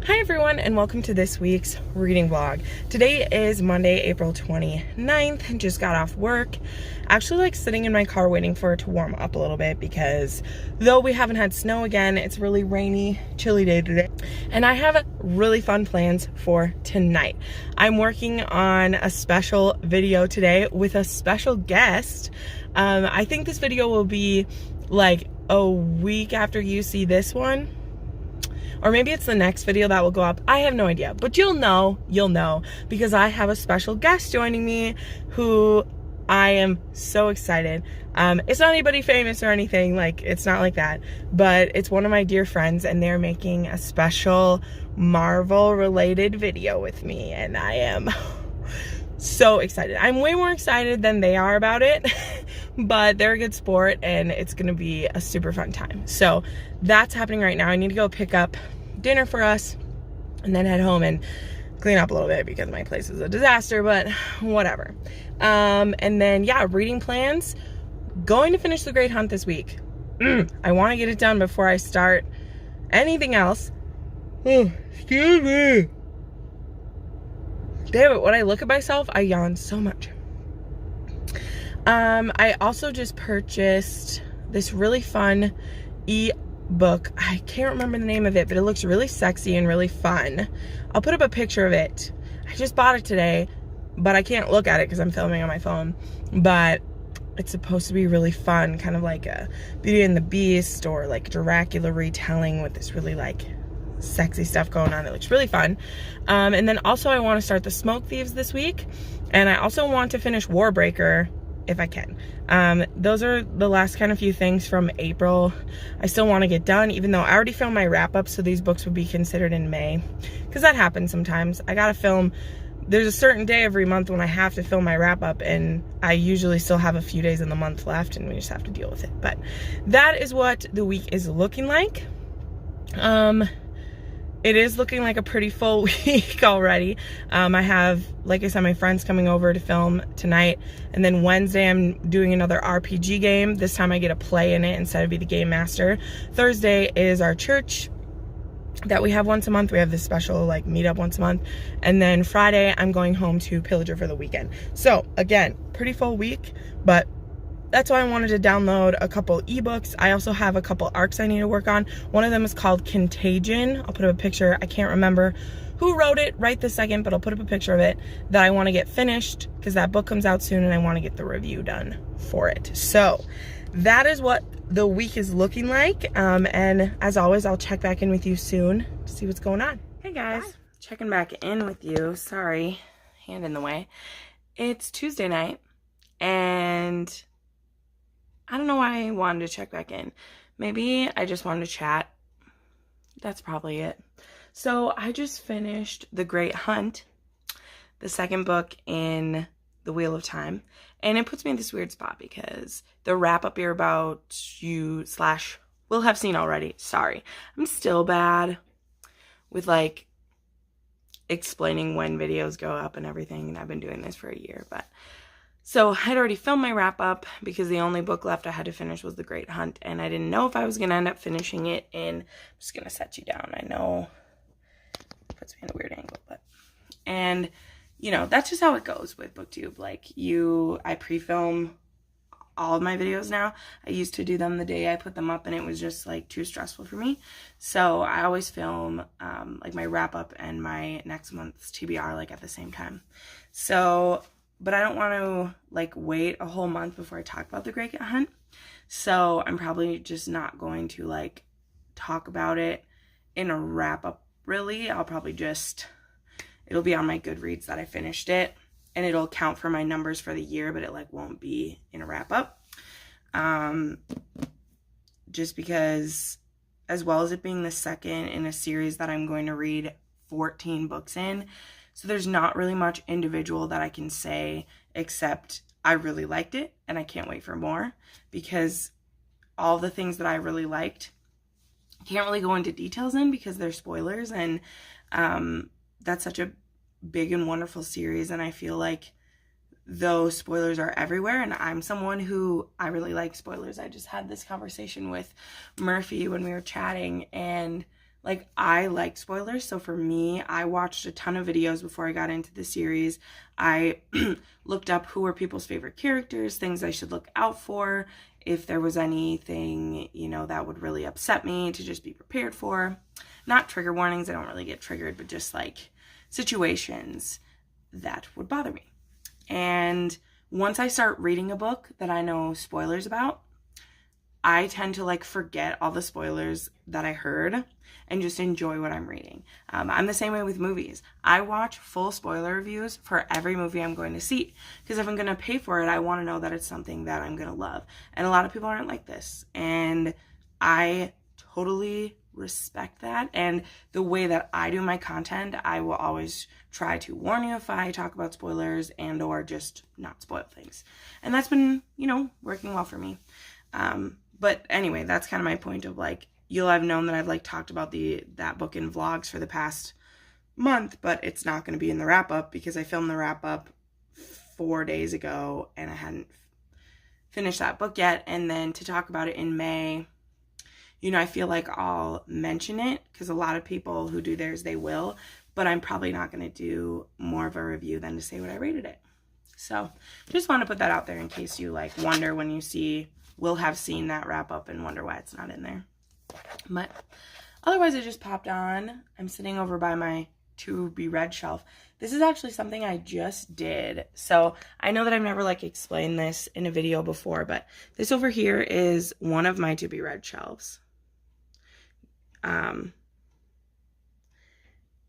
Hi everyone, and welcome to this week's reading vlog. Today is Monday, April 29th, and just got off work. Actually sitting in my car waiting for it to warm up a little bit because though we haven't had snow again, it's a really rainy, chilly day today. And I have really fun plans for tonight. I'm working on a special video today with a special guest. I think this video will be like a week after you see this one. Or maybe it's the next video that will go up. I have no idea, but you'll know because I have a special guest joining me who I am so excited. It's not anybody famous or anything, like it's not like that, but it's one of my dear friends and they're making a special Marvel related video with me and I am so excited. I'm way more excited than they are about it, but they're a good sport and it's gonna be a super fun time. So that's happening right now. I need to go pick up dinner for us and then head home and clean up a little bit because my place is a disaster, but whatever. And then yeah, reading plans. Going to finish The Great Hunt this week. I want to get it done before I start anything else. Oh, excuse me. Damn it, when I look at myself, I yawn so much. I also just purchased this really fun e-book. I can't remember the name of it, but it looks really sexy and really fun. I'll put up a picture of it. I just bought it today, but I can't look at it because I'm filming on my phone. But it's supposed to be really fun, kind of like a Beauty and the Beast or like Dracula retelling with this really like sexy stuff going on. It looks really fun. And then also I want to start The Smoke Thieves this week, and I also want to finish Warbreaker if I can. Those are the last kind of few things from April I still want to get done, even though I already filmed my wrap up, so these books would be considered in May, because that happens sometimes. I gotta film. There's a certain day every month when I have to film my wrap up, and I usually still have a few days in the month left and we just have to deal with it. But that is what the week is looking like. It is looking like a pretty full week already. I have, like I said, my friends coming over to film tonight. And then Wednesday, I'm doing another RPG game. This time I get to play in it instead of be the game master. Thursday is our church that we have once a month. We have this special like meetup once a month. And then Friday, I'm going home to Pillager for the weekend. So again, pretty full week, but that's why I wanted to download a couple ebooks. I also have a couple arcs I need to work on. One of them is called Contagion. I'll put up a picture. I can't remember who wrote it right this second, but I'll put up a picture of it that I want to get finished because that book comes out soon and I want to get the review done for it. So that is what the week is looking like. And as always, I'll check back in with you soon to see what's going on. Hey guys, hi. Checking back in with you. Sorry, hand in the way. It's Tuesday night and I don't know why I wanted to check back in. Maybe I just wanted to chat. That's probably it. So I just finished The Great Hunt, the second book in the Wheel of Time. And it puts me in this weird spot because the wrap up here about you / will have seen already. Sorry. I'm still bad with like explaining when videos go up and everything. And I've been doing this for a year, but so I'd already filmed my wrap up because the only book left I had to finish was The Great Hunt. And I didn't know if I was going to end up finishing it in, I'm just going to set you down. I know it puts me in a weird angle, but, and you know, that's just how it goes with Booktube. Like I pre-film all of my videos now. I used to do them the day I put them up and it was just like too stressful for me. So I always film like my wrap up and my next month's TBR like at the same time. So but I don't want to like wait a whole month before I talk about The Great Hunt. So I'm probably just not going to like talk about it in a wrap up really. I'll probably just, it'll be on my Goodreads that I finished it and it'll count for my numbers for the year, but it like won't be in a wrap up. Just because as well as it being the second in a series that I'm going to read 14 books in, so there's not really much individual that I can say except I really liked it and I can't wait for more, because all the things that I really liked I can't really go into details in because they're spoilers, and that's such a big and wonderful series, and I feel like those spoilers are everywhere, and I'm someone who I really like spoilers. I just had this conversation with Murphy when we were chatting, and like, I like spoilers. So for me, I watched a ton of videos before I got into the series. I looked up who were people's favorite characters, things I should look out for, if there was anything, you know, that would really upset me, to just be prepared for. Not trigger warnings, I don't really get triggered, but just like situations that would bother me. And once I start reading a book that I know spoilers about, I tend to like forget all the spoilers that I heard and just enjoy what I'm reading. I'm the same way with movies. I watch full spoiler reviews for every movie I'm going to see, because if I'm going to pay for it, I want to know that it's something that I'm going to love. And a lot of people aren't like this, and I totally respect that. And the way that I do my content, I will always try to warn you if I talk about spoilers and or just not spoil things. And that's been, you know, working well for me. But anyway, that's kind of my point of like, you'll have known that I've like talked about that book in vlogs for the past month, but it's not going to be in the wrap up because I filmed the wrap up 4 days ago and I hadn't finished that book yet. And then to talk about it in May, you know, I feel like I'll mention it because a lot of people who do theirs, they will, but I'm probably not going to do more of a review than to say what I rated it. So just want to put that out there in case you like wonder when you will have seen that wrap up and wonder why it's not in there. But otherwise, I just popped on. I'm sitting over by my to be read shelf. This is actually something I just did. So I know that I've never like explained this in a video before, but this over here is one of my to be read shelves.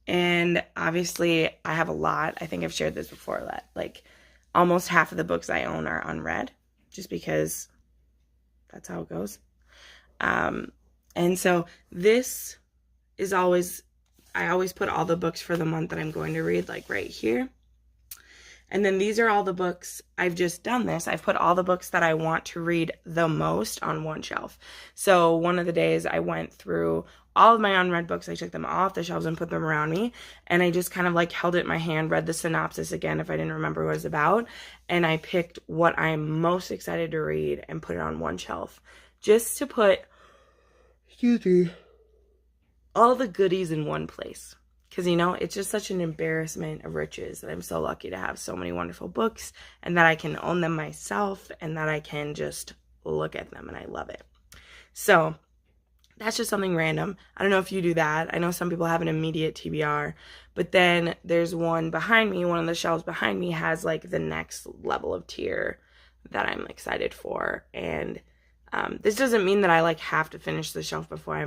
And obviously I have a lot. I think I've shared this before, that like almost half of the books I own are unread, just because that's how it goes. And so this is I always put all the books for the month that I'm going to read, like right here. And then these are all the books, I've just done this. I've put all the books that I want to read the most on one shelf. So one of the days I went through all of my unread books, I took them off the shelves and put them around me. And I just kind of like held it in my hand, read the synopsis again if I didn't remember what it was about. And I picked what I'm most excited to read and put it on one shelf. Just to put, all the goodies in one place. Because, you know, it's just such an embarrassment of riches that I'm so lucky to have so many wonderful books and that I can own them myself and that I can just look at them and I love it. So that's just something random. I don't know if you do that. I know some people have an immediate TBR, but then there's one behind me, one of the shelves behind me has like the next level of tier that I'm excited for. And this doesn't mean that I like have to finish the shelf before I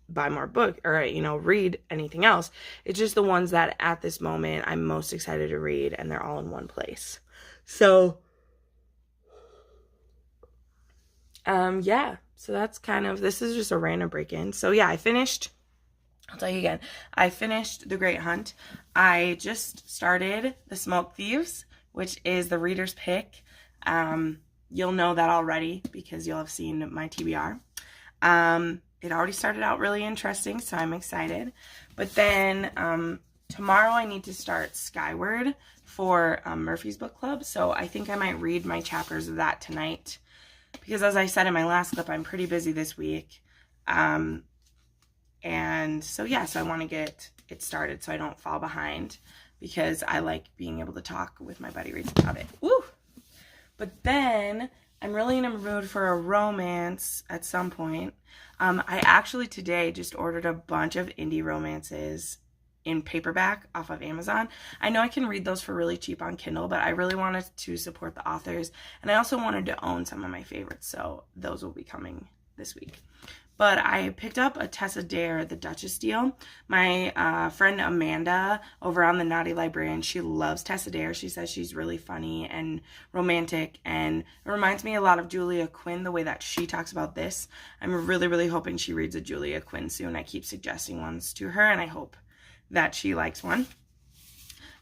buy more book or, you know, read anything else. It's just the ones that at this moment I'm most excited to read, and they're all in one place. So yeah, so that's kind of, this is just a random break-in. So yeah, I'll tell you again, I finished The Great Hunt. I just started The Smoke Thieves, which is the reader's pick. You'll know that already because you'll have seen my TBR. It already started out really interesting, so I'm excited. But then tomorrow I need to start Skyward for Murphy's Book Club, so I think I might read my chapters of that tonight. Because as I said in my last clip, I'm pretty busy this week. And so yeah, so I want to get it started so I don't fall behind, because I like being able to talk with my buddy reads about it. Woo! But then I'm really in a mood for a romance at some point. I actually today just ordered a bunch of indie romances in paperback off of Amazon. I know I can read those for really cheap on Kindle, but I really wanted to support the authors, and I also wanted to own some of my favorites, so those will be coming this week. But I picked up a Tessa Dare, The Duchess deal. My friend Amanda over on the Naughty Librarian, she loves Tessa Dare. She says she's really funny and romantic, and it reminds me a lot of Julia Quinn, the way that she talks about this. I'm really, really hoping she reads a Julia Quinn soon. I keep suggesting ones to her, and I hope that she likes one.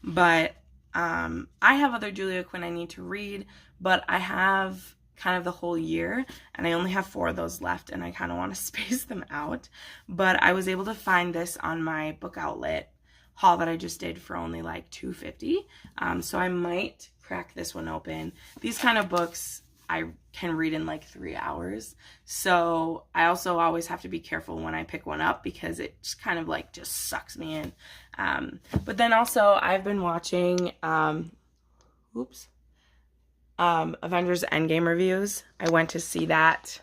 But I have other Julia Quinn I need to read, but I have kind of the whole year, and I only have 4 of those left, and I kind of want to space them out. But I was able to find this on my book outlet haul that I just did for only like $2.50. So I might crack this one open. These kind of books I can read in like 3 hours. So I also always have to be careful when I pick one up because it just kind of like just sucks me in. But then also I've been watching, Avengers Endgame reviews. I went to see that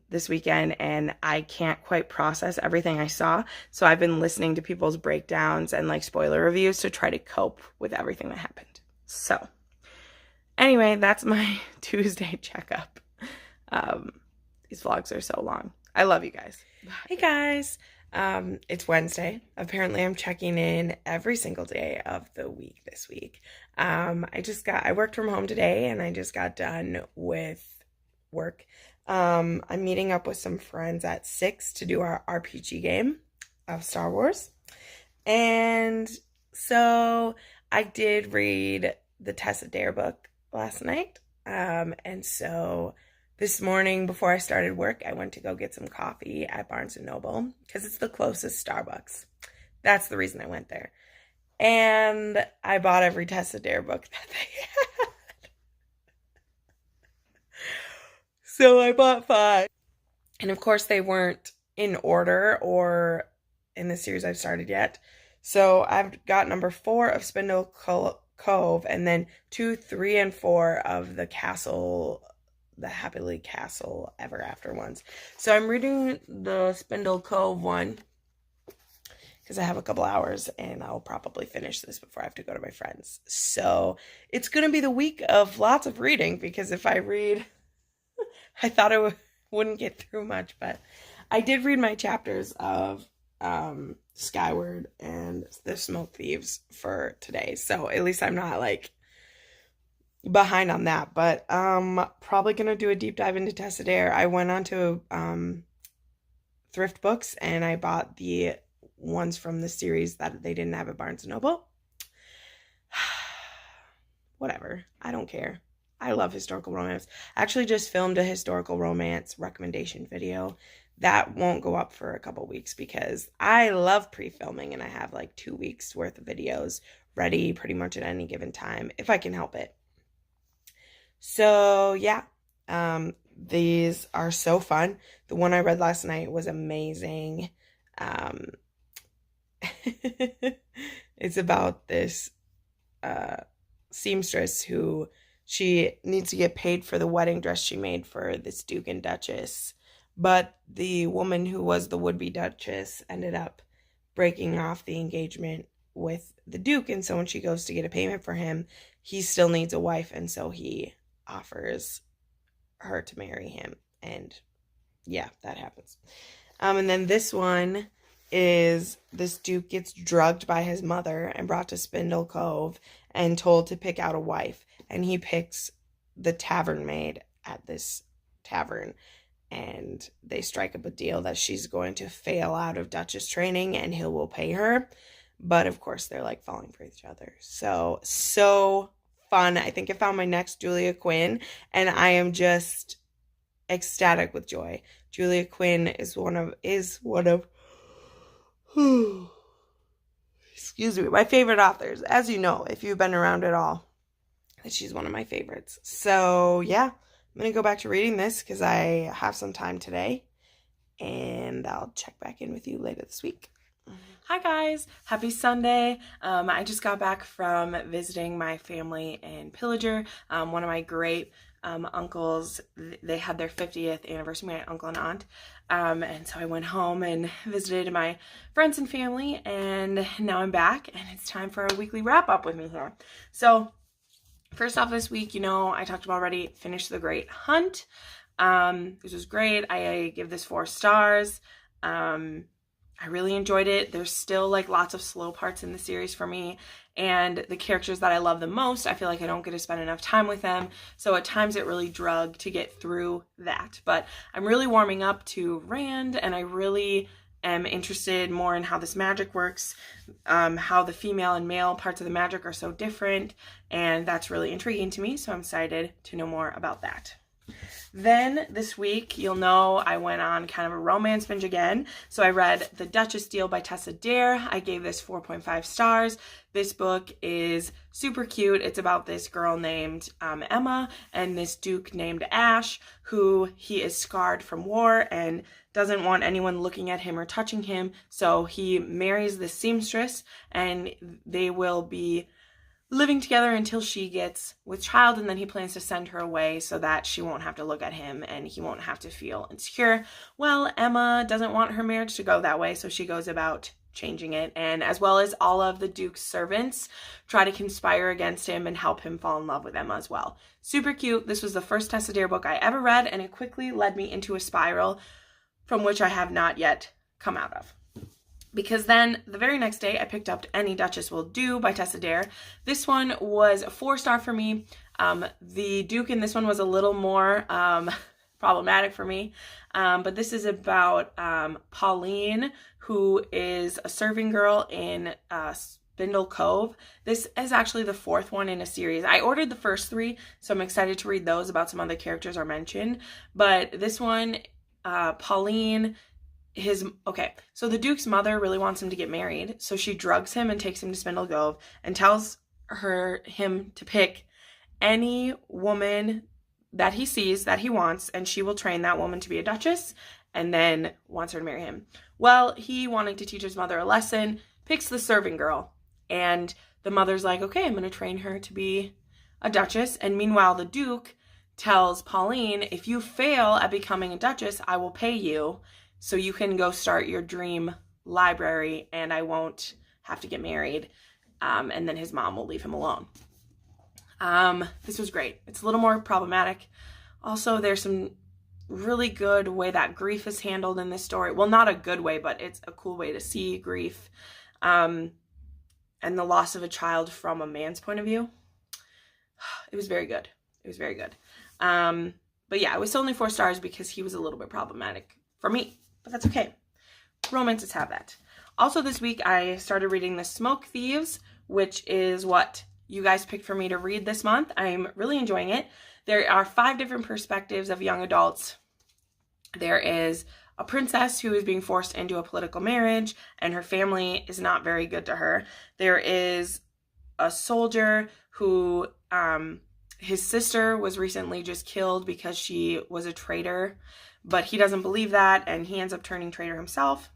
this weekend, and I can't quite process everything I saw. So I've been listening to people's breakdowns and like spoiler reviews to try to cope with everything that happened. So anyway, that's my Tuesday checkup. These vlogs are so long. I love you guys. Hey guys. It's Wednesday. Apparently I'm checking in every single day of the week this week. I worked from home today and I just got done with work. I'm meeting up with some friends at 6 to do our RPG game of Star Wars. And so I did read the Tessa Dare book last night. And so this morning before I started work, I went to go get some coffee at Barnes & Noble because it's the closest Starbucks. That's the reason I went there. And I bought every Tessa Dare book that they had. So I bought 5. And of course they weren't in order or in the series I've started yet. So I've got number 4 of Spindle Cove and then 2, 3, and 4 of the Happily Castle Ever After ones. So I'm reading the Spindle Cove one because I have a couple hours and I'll probably finish this before I have to go to my friends. So it's going to be the week of lots of reading because if I read... I thought I wouldn't get through much, but I did read my chapters of Skyward and The Smoke Thieves for today. So at least I'm not like behind on that, but probably going to do a deep dive into Tessa Dare. I went on to Thrift Books and I bought the ones from the series that they didn't have at Barnes & Noble. Whatever. I don't care. I love historical romance. I actually just filmed a historical romance recommendation video. That won't go up for a couple weeks because I love pre-filming and I have like 2 weeks worth of videos ready pretty much at any given time if I can help it. So yeah, these are so fun. The one I read last night was amazing. It's about this seamstress who she needs to get paid for the wedding dress she made for this Duke and Duchess. But the woman who was the would-be Duchess ended up breaking off the engagement with the Duke. And so when she goes to get a payment for him, he still needs a wife. And so he offers her to marry him. And yeah, that happens. And then this one is this Duke gets drugged by his mother and brought to Spindle Cove and told to pick out a wife. And he picks the tavern maid at this tavern. And they strike up a deal that she's going to fail out of Duchess training and he will pay her. But of course, they're like falling for each other. So fun. I think I found my next Julia Quinn. And I am just ecstatic with joy. Julia Quinn is one of excuse me, my favorite authors. As you know, if you've been around at all, that she's one of my favorites. So yeah, I'm going to go back to reading this because I have some time today. And I'll check back in with you later this week. Hi guys, happy Sunday. I just got back from visiting my family in Pillager. One of my great uncles, they had their 50th anniversary, my uncle and aunt. And so I went home and visited my friends and family, and now I'm back and it's time for a weekly wrap up with me here. So first off this week, I talked about already, finished The Great Hunt. This was great. I give this 4 stars. I really enjoyed it. There's still like lots of slow parts in the series for me, and the characters that I love the most, I feel like I don't get to spend enough time with them. So at times it really drug to get through that, but I'm really warming up to Rand, and I really am interested more in how this magic works, how the female and male parts of the magic are so different, and that's really intriguing to me, so I'm excited to know more about that. Then this week, you'll know I went on kind of a romance binge again. So I read The Duchess Deal by Tessa Dare. I gave this 4.5 stars. This book is super cute. It's about this girl named Emma and this duke named Ash, who he is scarred from war and doesn't want anyone looking at him or touching him. So he marries this seamstress and they will be living together until she gets with child, and then he plans to send her away so that she won't have to look at him and he won't have to feel insecure. Well, Emma doesn't want her marriage to go that way, so she goes about changing it, and as well as all of the Duke's servants try to conspire against him and help him fall in love with Emma as well. Super cute. This was the first Tessa Dare book I ever read, and it quickly led me into a spiral from which I have not yet come out of. Because then the very next day I picked up Any Duchess Will Do by Tessa Dare. This one was a 4-star for me. The Duke in this one was a little more problematic for me. But this is about Pauline, who is a serving girl in Spindle Cove. This is actually the 4th one in a series. I ordered the first 3, so I'm excited to read those. About some other characters are mentioned. But this one, Pauline... so the Duke's mother really wants him to get married, so she drugs him and takes him to Spindle Cove and tells him to pick any woman that he sees that he wants, and she will train that woman to be a duchess, and then wants her to marry him. Well, he, wanting to teach his mother a lesson, picks the serving girl, and the mother's like, okay, I'm going to train her to be a duchess, and meanwhile the Duke tells Pauline, if you fail at becoming a duchess, I will pay you, so you can go start your dream library and I won't have to get married. And then his mom will leave him alone. This was great. It's a little more problematic. Also, there's some really good way that grief is handled in this story. Well, not a good way, but it's a cool way to see grief. And the loss of a child from a man's point of view. It was very good. It was very good. But yeah, it was only 4 stars because he was a little bit problematic for me. But that's okay. Romances have that. Also this week, I started reading The Smoke Thieves, which is what you guys picked for me to read this month. I'm really enjoying it. There are 5 different perspectives of young adults. There is a princess who is being forced into a political marriage, and her family is not very good to her. There is a soldier who, his sister was recently just killed because she was a traitor, but he doesn't believe that, and he ends up turning traitor himself.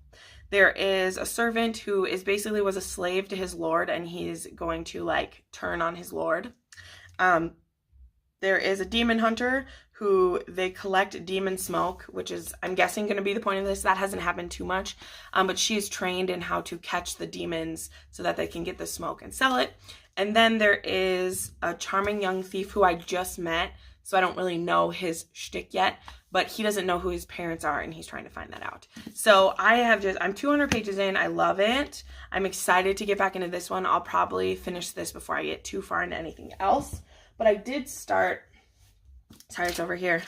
There is a servant who is basically was a slave to his lord, and he's going to like turn on his lord. There is a demon hunter who they collect demon smoke, which is, I'm guessing, going to be the point of this. That hasn't happened too much, but she's trained in how to catch the demons so that they can get the smoke and sell it. And then there is a charming young thief who I just met, so I don't really know his shtick yet, but he doesn't know who his parents are, and he's trying to find that out. So I'm 200 pages in. I love it. I'm excited to get back into this one. I'll probably finish this before I get too far into anything else. But I did start, sorry, it's over here.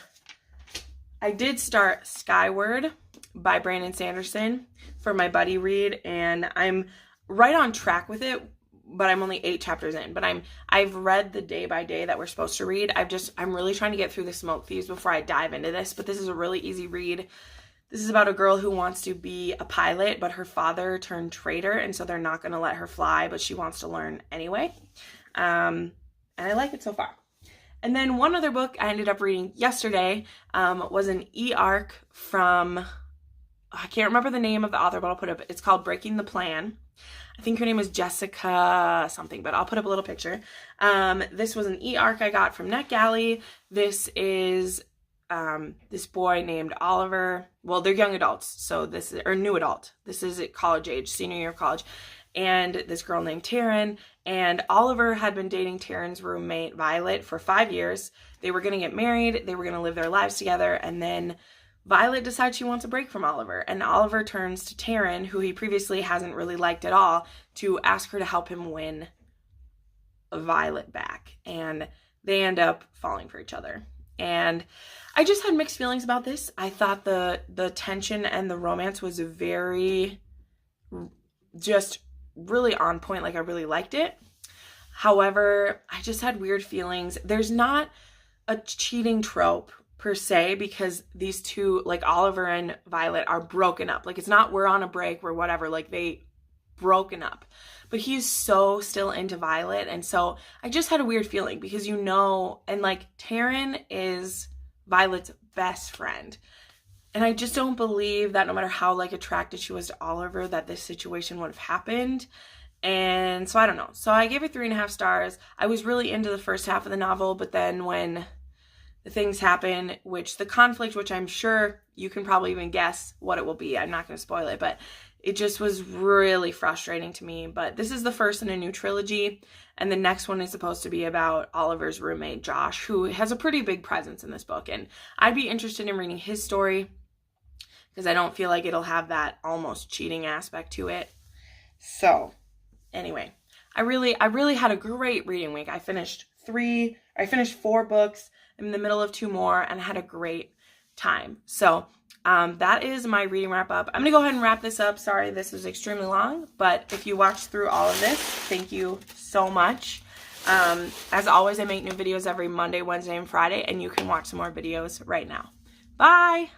I did start Skyward by Brandon Sanderson for my buddy read, and I'm right on track with it, but I'm only 8 chapters in. But I've read the day by day that we're supposed to read. I'm really trying to get through the Smoke Thieves before I dive into this, but this is a really easy read. This is about a girl who wants to be a pilot, but her father turned traitor, and so they're not going to let her fly, but she wants to learn anyway. And I like it so far. And then one other book I ended up reading yesterday was an e-arc from, I can't remember the name of the author, but I'll put up, it's called Breaking the Plan. I think her name is Jessica something, but I'll put up a little picture. This was an e-arc I got from NetGalley. This is this boy named Oliver. Well, they're young adults, so this is, or new adult. This is at college age, senior year of college. And this girl named Taryn, and Oliver had been dating Taryn's roommate Violet for 5 years. They were going to get married. They were going to live their lives together, and then Violet decides she wants a break from Oliver, and Oliver turns to Taryn, who he previously hasn't really liked at all, to ask her to help him win Violet back, and they end up falling for each other. And I just had mixed feelings about this. I thought the tension and the romance was very just really on point. Like, I really liked it. However, I just had weird feelings. There's not a cheating trope per se, because these two, like Oliver and Violet, are broken up. Like, it's not we're on a break or whatever, like they broken up. But he's so still into Violet, and so I just had a weird feeling because, you know, and like Taryn is Violet's best friend. And I just don't believe that no matter how like attracted she was to Oliver, that this situation would have happened. And so I don't know. So I gave it 3.5 stars. I was really into the first half of the novel, but then when the things happen, which the conflict, which I'm sure you can probably even guess what it will be. I'm not going to spoil it, but it just was really frustrating to me. But this is the first in a new trilogy, and the next one is supposed to be about Oliver's roommate, Josh, who has a pretty big presence in this book. And I'd be interested in reading his story, because I don't feel like it'll have that almost cheating aspect to it. So, anyway, I really had a great reading week. I finished 4 books. I'm in the middle of 2 more, and I had a great time. So, that is my reading wrap up. I'm going to go ahead and wrap this up. Sorry, this was extremely long, but if you watched through all of this, thank you so much. As always, I make new videos every Monday, Wednesday, and Friday, and you can watch some more videos right now. Bye!